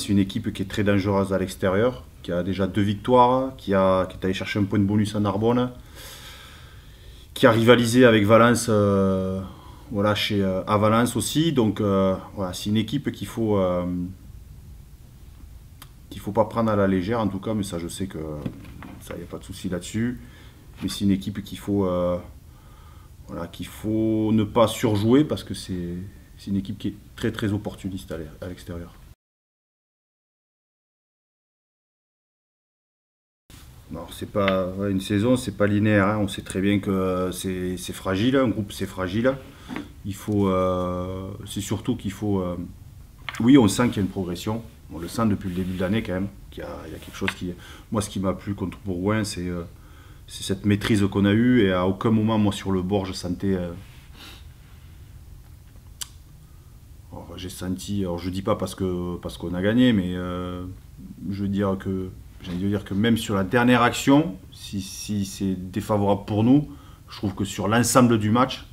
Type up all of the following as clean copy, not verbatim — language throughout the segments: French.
c'est une équipe qui est très dangereuse à l'extérieur, qui a déjà 2 victoires, qui est allé chercher un point de bonus à Narbonne, qui a rivalisé avec Valence voilà, à Valence aussi. Donc voilà, c'est une équipe qu'il faut pas prendre à la légère en tout cas, mais ça je sais que ça, il n'y a pas de souci là-dessus. Mais c'est une équipe voilà, qu'il faut ne pas surjouer parce que c'est une équipe qui est très très opportuniste à l'extérieur. Alors, c'est pas une saison, c'est pas linéaire. Hein. On sait très bien que c'est fragile, un groupe c'est fragile. C'est surtout qu'il faut. Oui, on sent qu'il y a une progression. On le sent depuis le début de l'année quand même. Il y a quelque chose qui. Moi, ce qui m'a plu contre Bourgoin, c'est cette maîtrise qu'on a eue. Et à aucun moment, moi, sur le bord, je sentais. J'ai senti. Alors, je dis pas parce qu'on a gagné, mais je veux dire que. J'ai envie de dire que même sur la dernière action, si c'est défavorable pour nous, je trouve que sur l'ensemble du match,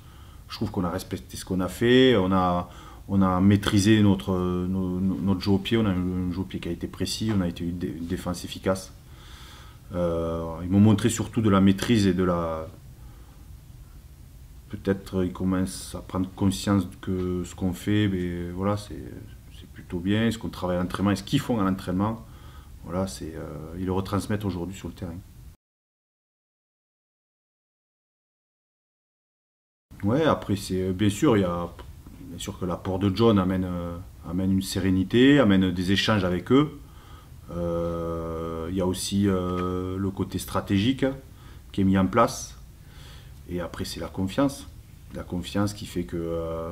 je trouve qu'on a respecté ce qu'on a fait, on a maîtrisé notre jeu au pied, on a un jeu au pied qui a été précis, on a été une défense efficace. Ils m'ont montré surtout de la maîtrise et de la... Peut-être ils commencent à prendre conscience que ce qu'on fait, mais voilà, c'est plutôt bien, ce qu'on travaille à l'entraînement et ce qu'ils font à l'entraînement. Voilà, ils le retransmettent aujourd'hui sur le terrain. Ouais, après, bien sûr, bien sûr que l'apport de John amène une sérénité, amène des échanges avec eux. Il y a aussi le côté stratégique qui est mis en place. Et après, c'est la confiance. La confiance qui fait que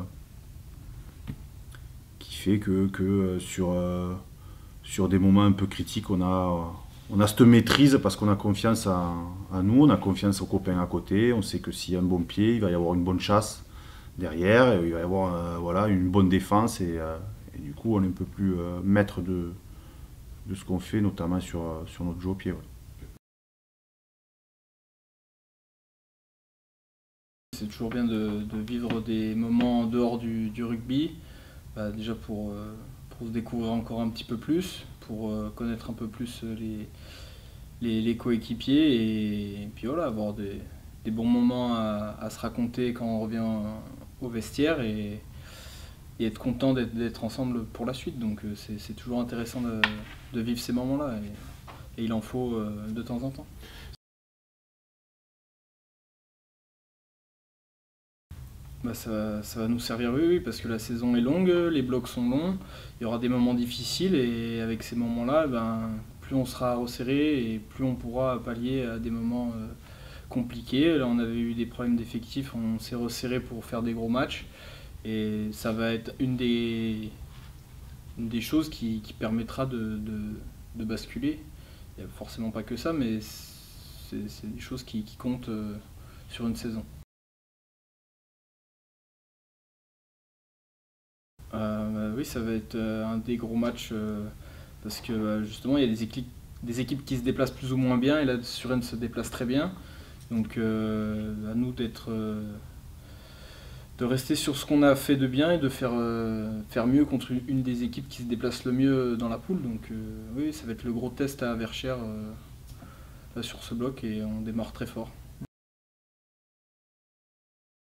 sur des moments un peu critiques, on a cette maîtrise parce qu'on a confiance à nous, on a confiance aux copains à côté. On sait que s'il y a un bon pied, il va y avoir une bonne chasse derrière, et il va y avoir voilà, une bonne défense. Et du coup, on est un peu plus maître de ce qu'on fait, notamment sur notre jeu au pied. Ouais. C'est toujours bien de vivre des moments en dehors du rugby, déjà pour se découvrir encore un petit peu plus, pour connaître un peu plus les coéquipiers et puis voilà, avoir des bons moments à se raconter quand on revient au vestiaire et être content d'être ensemble pour la suite. Donc c'est toujours intéressant de vivre ces moments-là et il en faut de temps en temps. Ça va nous servir, oui, parce que la saison est longue, les blocs sont longs, il y aura des moments difficiles et avec ces moments-là, plus on sera resserré et plus on pourra pallier à des moments compliqués. Là, on avait eu des problèmes d'effectifs, on s'est resserré pour faire des gros matchs et ça va être une des choses qui permettra de basculer. Il n'y a forcément pas que ça, mais c'est des choses qui comptent sur une saison. Oui, ça va être un des gros matchs parce que justement il y a des équipes qui se déplacent plus ou moins bien et là Suresnes se déplace très bien. Donc à nous de rester sur ce qu'on a fait de bien et de faire mieux contre une des équipes qui se déplace le mieux dans la poule. Donc oui, ça va être le gros test à Verchères sur ce bloc et on démarre très fort.